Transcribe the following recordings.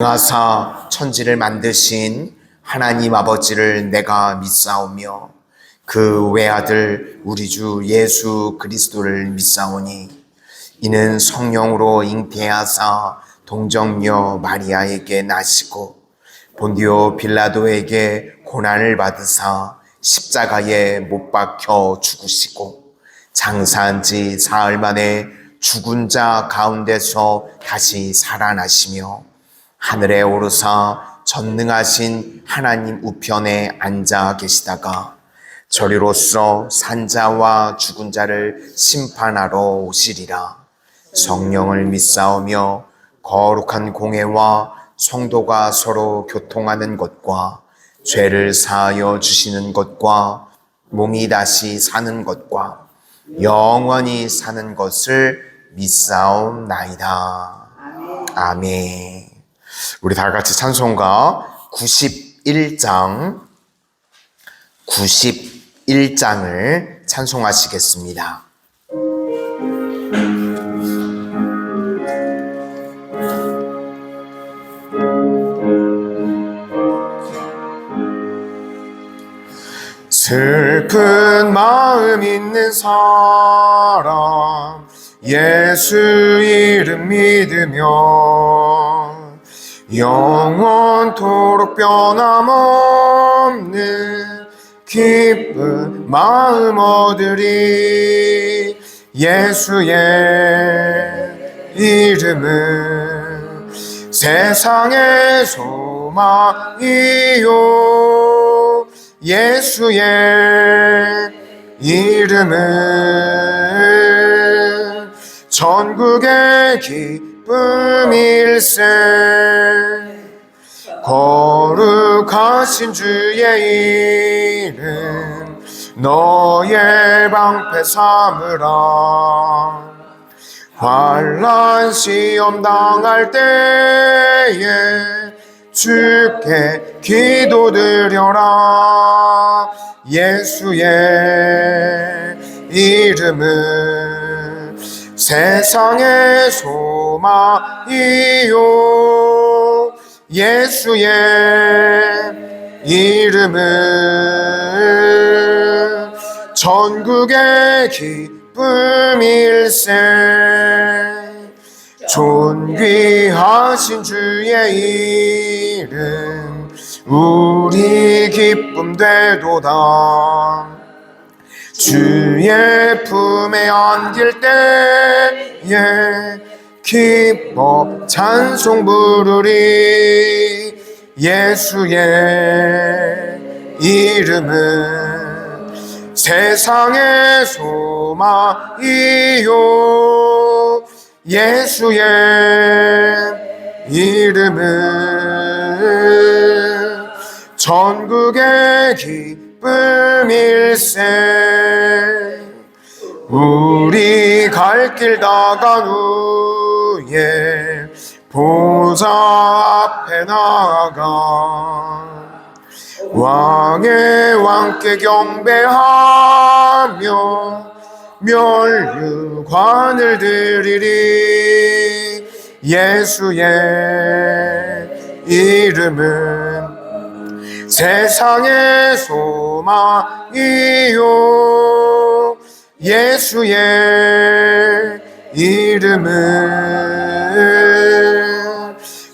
하사 천지를 만드신 하나님 아버지를 내가 믿사오며 그 외아들 우리 주 예수 그리스도를 믿사오니 이는 성령으로 잉태하사 동정녀 마리아에게 나시고 본디오 빌라도에게 고난을 받으사 십자가에 못 박혀 죽으시고 장사한 지 사흘 만에 죽은 자 가운데서 다시 살아나시며 하늘에 오르사 전능하신 하나님 우편에 앉아 계시다가 저리로서 산자와 죽은 자를 심판하러 오시리라. 성령을 믿사오며 거룩한 공회와 성도가 서로 교통하는 것과 죄를 사하여 주시는 것과 몸이 다시 사는 것과 영원히 사는 것을 믿사옵나이다. 아멘. 우리 다 같이 찬송가 91장을 찬송하시겠습니다. 슬픈 마음 있는 사람 예수 이름 믿으며 영원토록 변함없는 기쁜 마음 얻으리. 예수의 이름은 세상의 소망이요 예수의 이름은 전국의 기쁨일세. 거룩하신 주의 이름 너의 방패 삼으라. 환난 시험 당할 때에 주께 기도드려라. 예수의 이름은 세상의 소망이요 예수의 이름은 전국의 기쁨일세. 존귀하신 주의 이름 우리 기쁨 되도다. 주의 품에 안길 때에 기뻐 찬송 부르리. 예수의 이름은 세상의 소망이요 예수의 이름은 전국의 기쁨일세. 우리 갈 길 다간 후에 보좌 앞에 나아가 왕의 왕께 경배하며 멸류관을 드리리. 예수의 이름은 세상의 소망이요 예수의 이름은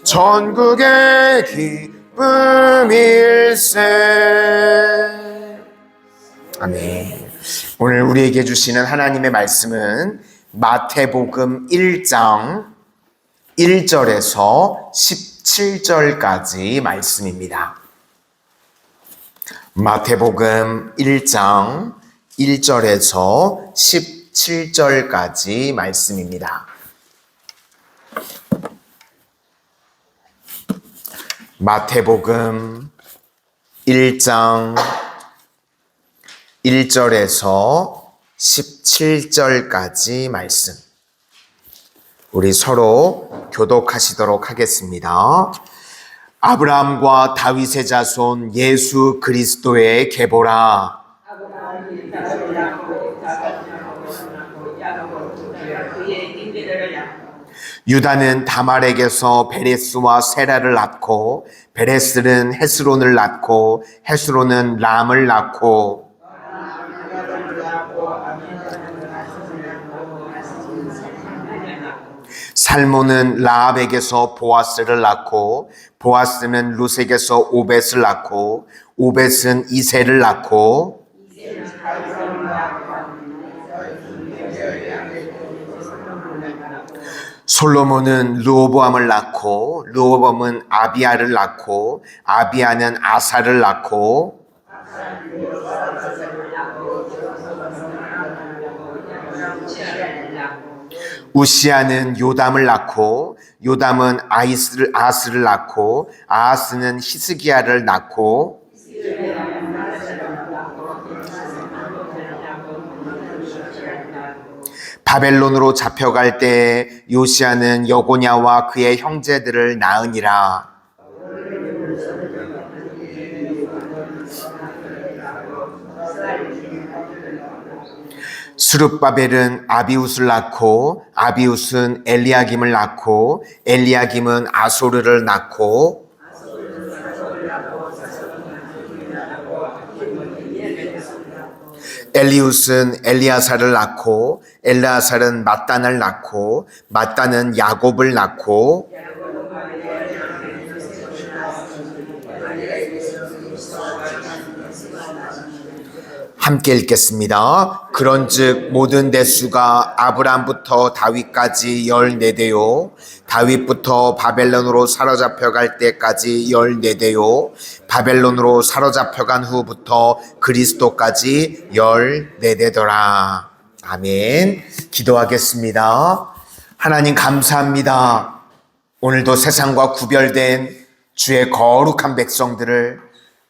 전국의 기쁨일세. 아멘. 오늘 우리에게 주시는 하나님의 말씀은 마태복음 1장 1절에서 17절까지 말씀입니다. 마태복음 1장 1절에서 17절까지 말씀입니다. 마태복음 1장 1절에서 17절까지 말씀. 우리 서로 교독하시도록 하겠습니다. 아브라함과 다윗의 자손 예수 그리스도의 계보라. 유다는 다말에게서 베레스와 세라를 낳고 베레스는 헤스론을 낳고 헤스론은 람을 낳고 살몬은 라합에게서 보아스를 낳고 보아스는 룻에게서 오벳을 낳고 오벳은 이새를 낳고 솔로몬은 르호보암을 낳고 르호보암은 아비야를 낳고 아비야는 아사를 낳고 우시야는 요담을 낳고 요담은 아하스를 낳고 아하스는 히스기야를 낳고 바벨론으로 잡혀갈 때 요시야는 여고냐와 그의 형제들을 낳으니라. 스룹바벨은 아비웃을 낳고 아비웃은 엘리야김을 낳고 엘리야김은 아소르를 낳고 엘리웃은 엘리아사를 낳고 엘리아살은 mat단을 낳고 mat단은 야곱을 낳고 함께 읽겠습니다. 그런즉 모든 대수가 아브람부터 다윗까지 14대요 다윗부터 바벨론으로 사로잡혀갈 때까지 14대요 바벨론으로 사로잡혀간 후부터 그리스도까지 14대더라. 아멘. 기도하겠습니다. 하나님 감사합니다. 오늘도 세상과 구별된 주의 거룩한 백성들을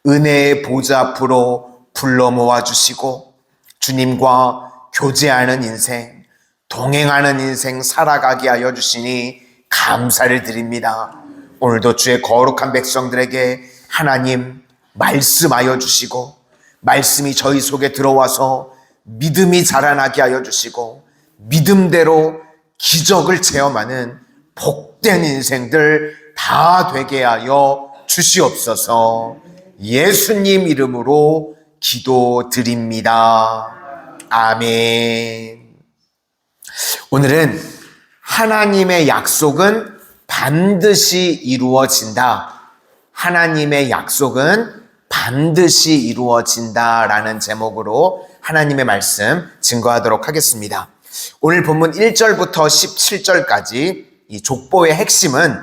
은혜의 보좌 앞으로 불러 모아주시고 주님과 교제하는 인생, 동행하는 인생 살아가게 하여 주시니 감사를 드립니다. 오늘도 주의 거룩한 백성들에게 하나님 말씀하여 주시고 말씀이 저희 속에 들어와서 믿음이 자라나게 하여 주시고 믿음대로 기적을 체험하는 복된 인생들 다 되게 하여 주시옵소서. 예수님 이름으로 기도드립니다. 아멘. 오늘은 하나님의 약속은 반드시 이루어진다. 하나님의 약속은 반드시 이루어진다라는 제목으로 하나님의 말씀 증거하도록 하겠습니다. 오늘 본문 1절부터 17절까지 이 족보의 핵심은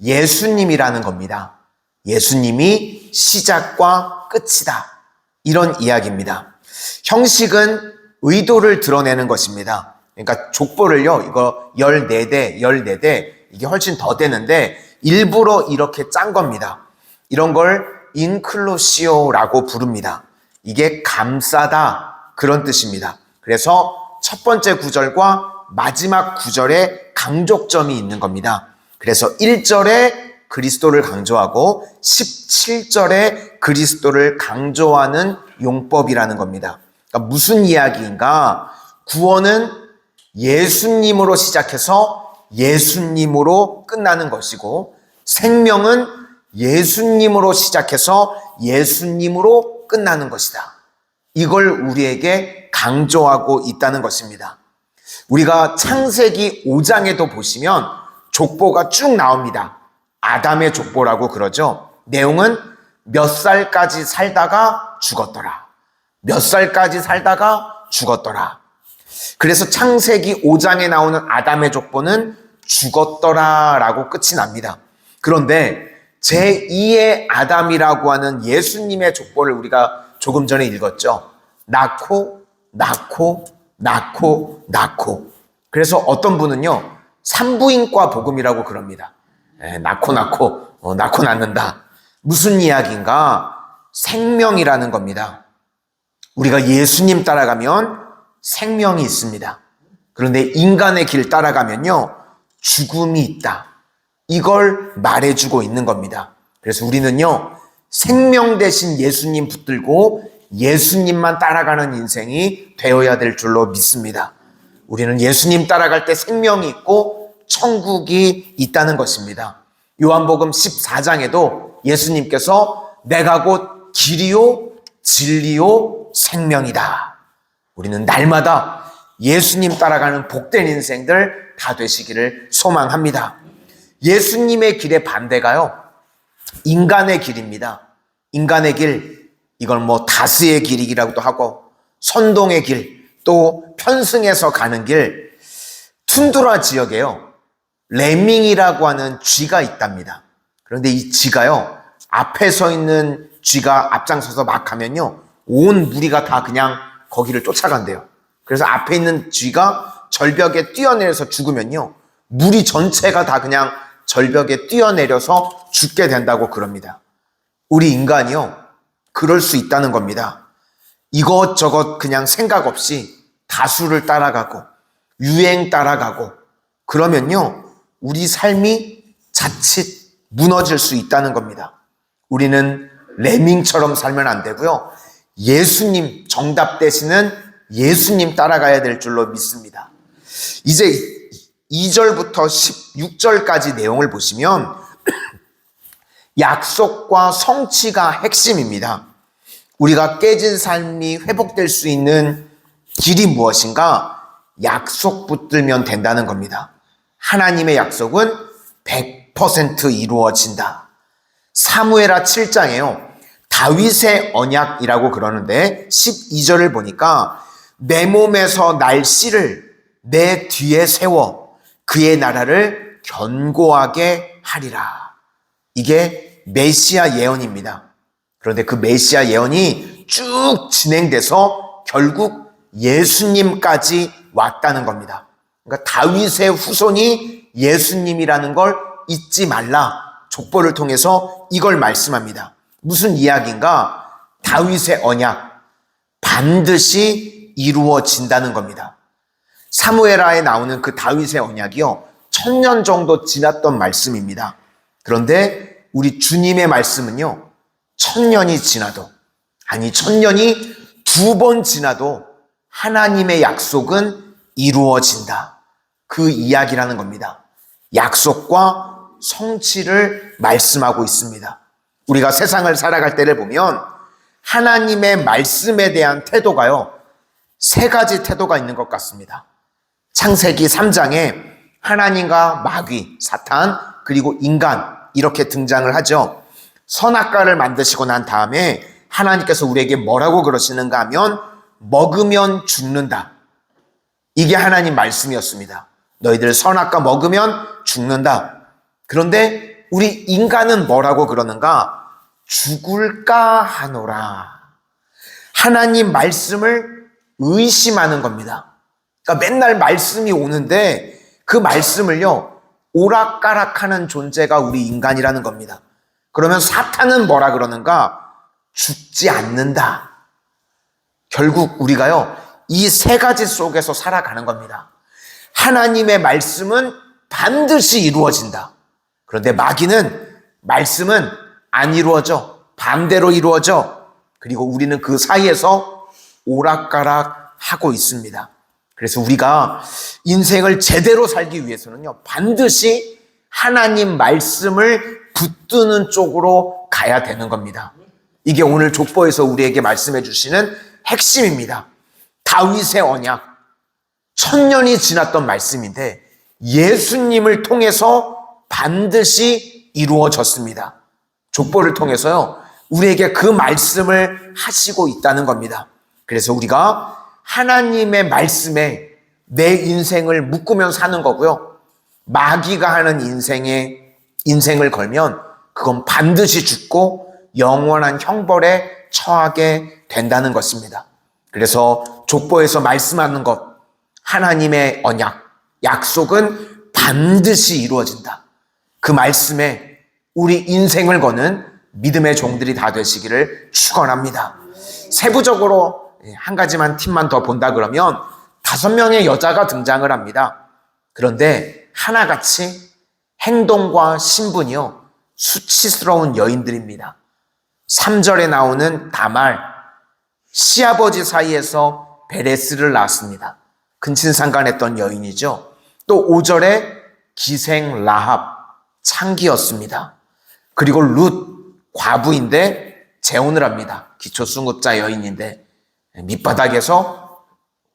예수님이라는 겁니다. 예수님이 시작과 끝이다. 이런 이야기입니다. 형식은 의도를 드러내는 것입니다. 그러니까 족보를요, 이거 14대 이게 훨씬 더 되는데 일부러 이렇게 짠 겁니다. 이런 걸 인클루시오라고 부릅니다. 이게 감싸다 그런 뜻입니다. 그래서 첫 번째 구절과 마지막 구절에 강조점이 있는 겁니다. 그래서 1절에 그리스도를 강조하고 17절에 그리스도를 강조하는 용법이라는 겁니다. 그러니까 무슨 이야기인가? 구원은 예수님으로 시작해서 예수님으로 끝나는 것이고 생명은 예수님으로 시작해서 예수님으로 끝나는 것이다. 이걸 우리에게 강조하고 있다는 것입니다. 우리가 창세기 5장에도 보시면 족보가 쭉 나옵니다. 아담의 족보라고 그러죠. 내용은 몇 살까지 살다가 죽었더라. 몇 살까지 살다가 죽었더라. 그래서 창세기 5장에 나오는 아담의 족보는 죽었더라라고 끝이 납니다. 그런데 제2의 아담이라고 하는 예수님의 족보를 우리가 조금 전에 읽었죠. 낳고 그래서 어떤 분은요 산부인과 복음이라고 그럽니다. 낳고 낳는다. 무슨 이야기인가? 생명이라는 겁니다. 우리가 예수님 따라가면 생명이 있습니다. 그런데 인간의 길 따라가면요 죽음이 있다. 이걸 말해주고 있는 겁니다. 그래서 우리는요 생명 대신 예수님 붙들고 예수님만 따라가는 인생이 되어야 될 줄로 믿습니다. 우리는 예수님 따라갈 때 생명이 있고 천국이 있다는 것입니다. 요한복음 14장에도 예수님께서 내가 곧 길이요 진리요 생명이다. 우리는 날마다 예수님 따라가는 복된 인생들 다 되시기를 소망합니다. 예수님의 길의 반대가요, 인간의 길입니다. 인간의 길, 이걸 뭐 다스의 길이라고도 하고 선동의 길, 또 편승해서 가는 길, 툰드라 지역에요, 레밍이라고 하는 쥐가 있답니다. 그런데 이 쥐가요, 앞에 서 있는 쥐가 앞장서서 막 가면요, 온 무리가 다 그냥 거기를 쫓아간대요. 그래서 앞에 있는 쥐가 절벽에 뛰어내려서 죽으면요, 무리 전체가 다 그냥 절벽에 뛰어내려서 죽게 된다고 그럽니다. 우리 인간이요, 그럴 수 있다는 겁니다. 이것저것 그냥 생각 없이 다수를 따라가고 유행 따라가고 그러면요, 우리 삶이 자칫 무너질 수 있다는 겁니다. 우리는 레밍처럼 살면 안 되고요, 예수님, 정답 되시는 예수님 따라가야 될 줄로 믿습니다. 이제 2절부터 16절까지 내용을 보시면 약속과 성취가 핵심입니다. 우리가 깨진 삶이 회복될 수 있는 길이 무엇인가? 약속 붙들면 된다는 겁니다. 하나님의 약속은 100% 이루어진다. 사무엘하 7장에요, 다윗의 언약이라고 그러는데 12절을 보니까 내 몸에서 날 씨를 내 뒤에 세워 그의 나라를 견고하게 하리라. 이게 메시아 예언입니다. 그런데 그 메시아 예언이 쭉 진행돼서 결국 예수님까지 왔다는 겁니다. 그러니까 다윗의 후손이 예수님이라는 걸 잊지 말라. 족보를 통해서 이걸 말씀합니다. 무슨 이야기인가? 다윗의 언약, 반드시 이루어진다는 겁니다. 사무엘하에 나오는 그 다윗의 언약이요, 1000년 정도 지났던 말씀입니다. 그런데 우리 주님의 말씀은요, 1000년이 지나도, 아니 1000년이 2번 지나도 하나님의 약속은 이루어진다. 그 이야기라는 겁니다. 약속과 성취를 말씀하고 있습니다. 우리가 세상을 살아갈 때를 보면 하나님의 말씀에 대한 태도가요, 3가지 태도가 있는 것 같습니다. 창세기 3장에 하나님과 마귀, 사탄, 그리고 인간 이렇게 등장을 하죠. 선악과를 만드시고 난 다음에 하나님께서 우리에게 뭐라고 그러시는가 하면 먹으면 죽는다. 이게 하나님 말씀이었습니다. 너희들 선악과 먹으면 죽는다. 그런데 우리 인간은 뭐라고 그러는가? 죽을까 하노라. 하나님 말씀을 의심하는 겁니다. 그러니까 맨날 말씀이 오는데 그 말씀을요, 오락가락하는 존재가 우리 인간이라는 겁니다. 그러면 사탄은 뭐라 그러는가? 죽지 않는다. 결국 우리가요, 이 3가지 속에서 살아가는 겁니다. 하나님의 말씀은 반드시 이루어진다. 그런데 마귀는 말씀은 안 이루어져. 반대로 이루어져. 그리고 우리는 그 사이에서 오락가락 하고 있습니다. 그래서 우리가 인생을 제대로 살기 위해서는요, 반드시 하나님 말씀을 붙드는 쪽으로 가야 되는 겁니다. 이게 오늘 족보에서 우리에게 말씀해 주시는 핵심입니다. 다윗의 언약, 1000년이 지났던 말씀인데 예수님을 통해서 반드시 이루어졌습니다. 족보를 통해서요, 우리에게 그 말씀을 하시고 있다는 겁니다. 그래서 우리가 하나님의 말씀에 내 인생을 묶으면 사는 거고요, 마귀가 하는 인생을 걸면 그건 반드시 죽고 영원한 형벌에 처하게 된다는 것입니다. 그래서 족보에서 말씀하는 것, 하나님의 언약, 약속은 반드시 이루어진다. 그 말씀에 우리 인생을 거는 믿음의 종들이 다 되시기를 축원합니다. 세부적으로 한 가지만 팁만 더 본다 그러면 5명의 여자가 등장을 합니다. 그런데 하나같이 행동과 신분이요, 수치스러운 여인들입니다. 3절에 나오는 다말, 시아버지 사이에서 베레스를 낳았습니다. 근친상간했던 여인이죠. 또 5절에 기생 라합 창기였습니다. 그리고 룻 과부인데 재혼을 합니다. 기초수급자 여인인데 밑바닥에서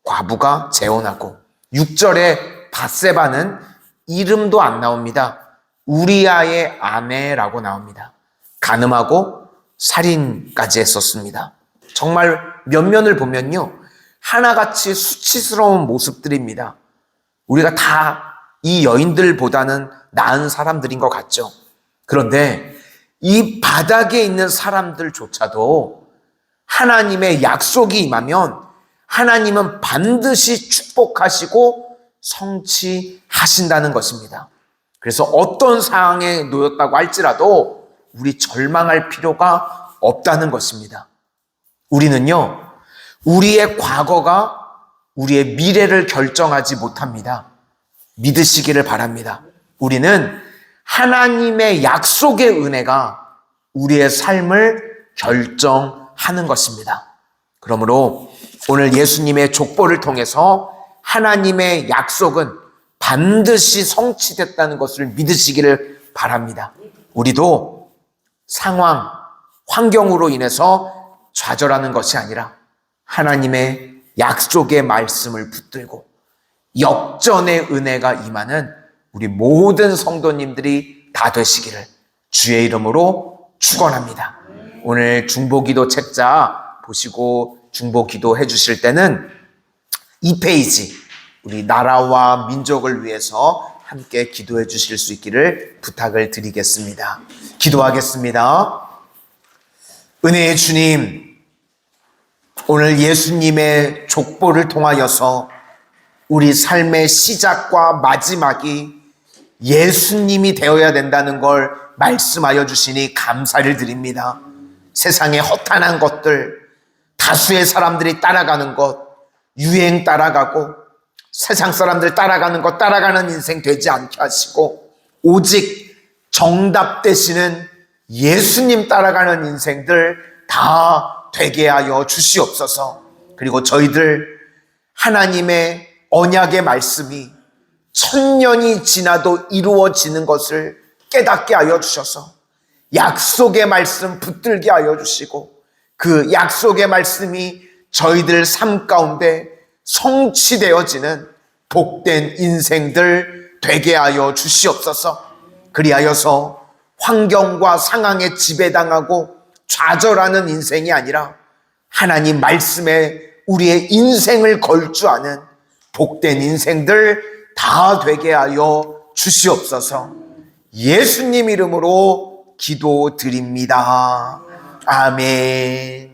과부가 재혼하고 6절에 밧세바는 이름도 안 나옵니다. 우리아의 아내라고 나옵니다. 간음하고 살인까지 했었습니다. 정말 면면을 보면요, 하나같이 수치스러운 모습들입니다. 우리가 다 이 여인들보다는 나은 사람들인 것 같죠. 그런데 이 바닥에 있는 사람들조차도 하나님의 약속이 임하면 하나님은 반드시 축복하시고 성취하신다는 것입니다. 그래서 어떤 상황에 놓였다고 할지라도 우리 절망할 필요가 없다는 것입니다. 우리는요, 우리의 과거가 우리의 미래를 결정하지 못합니다. 믿으시기를 바랍니다. 우리는 하나님의 약속의 은혜가 우리의 삶을 결정하는 것입니다. 그러므로 오늘 예수님의 족보를 통해서 하나님의 약속은 반드시 성취됐다는 것을 믿으시기를 바랍니다. 우리도 상황, 환경으로 인해서 좌절하는 것이 아니라 하나님의 약속의 말씀을 붙들고 역전의 은혜가 임하는 우리 모든 성도님들이 다 되시기를 주의 이름으로 축원합니다. 오늘 중보기도 책자 보시고 중보기도 해주실 때는 2페이지 우리 나라와 민족을 위해서 함께 기도해 주실 수 있기를 부탁을 드리겠습니다. 기도하겠습니다. 은혜의 주님, 오늘 예수님의 족보를 통하여서 우리 삶의 시작과 마지막이 예수님이 되어야 된다는 걸 말씀하여 주시니 감사를 드립니다. 세상의 허탄한 것들, 다수의 사람들이 따라가는 것, 유행 따라가고 세상 사람들 따라가는 것 따라가는 인생 되지 않게 하시고 오직 정답 되시는 예수님 따라가는 인생들 다 되게 하여 주시옵소서. 그리고 저희들 하나님의 언약의 말씀이 1000년이 지나도 이루어지는 것을 깨닫게 하여 주셔서 약속의 말씀 붙들게 하여 주시고 그 약속의 말씀이 저희들 삶 가운데 성취되어지는 복된 인생들 되게 하여 주시옵소서. 그리하여서 환경과 상황에 지배당하고 좌절하는 인생이 아니라 하나님 말씀에 우리의 인생을 걸 줄 아는 복된 인생들 다 되게 하여 주시옵소서. 예수님 이름으로 기도드립니다. 아멘.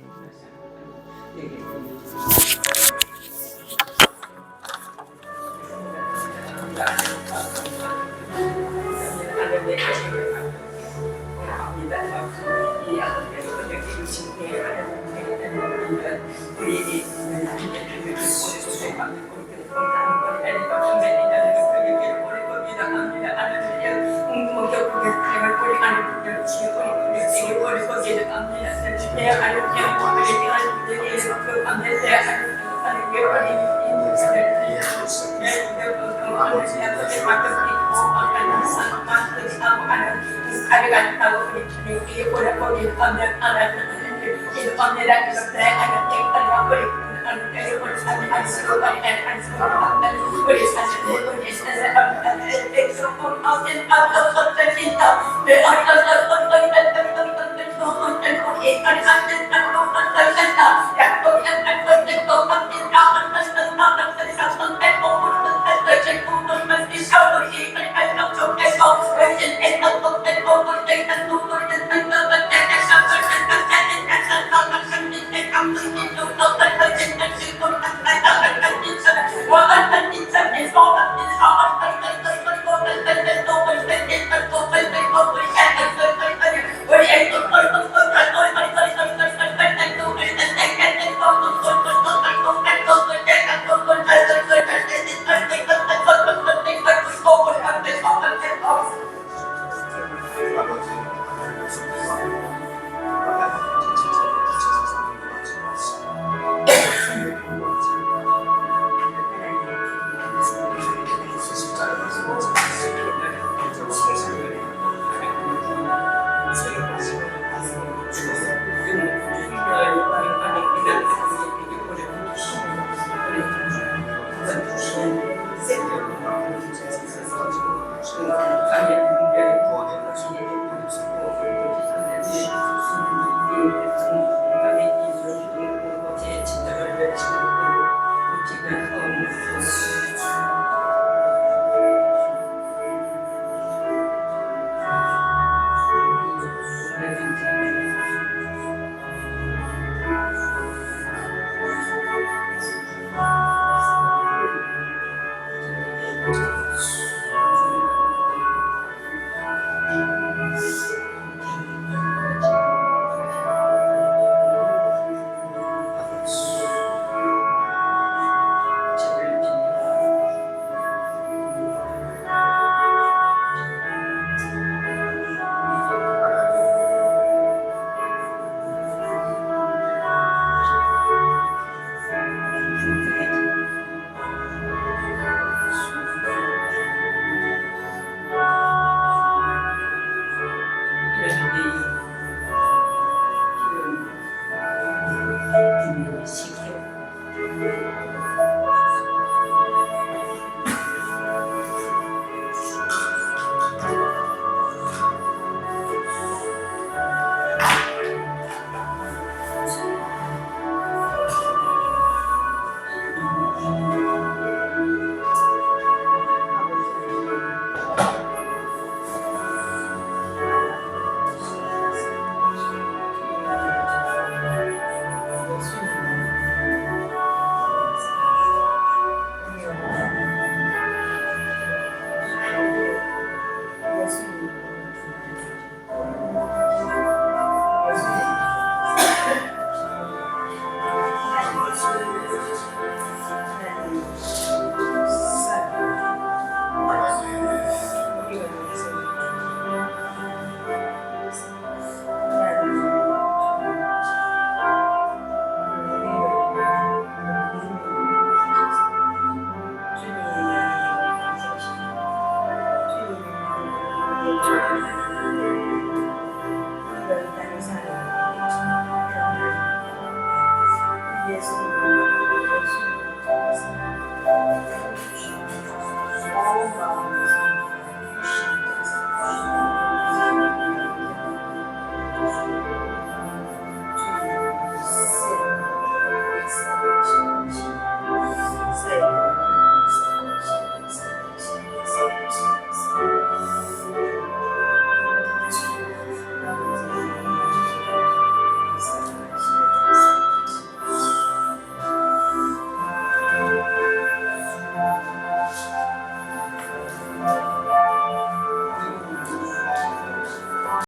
지금 분명히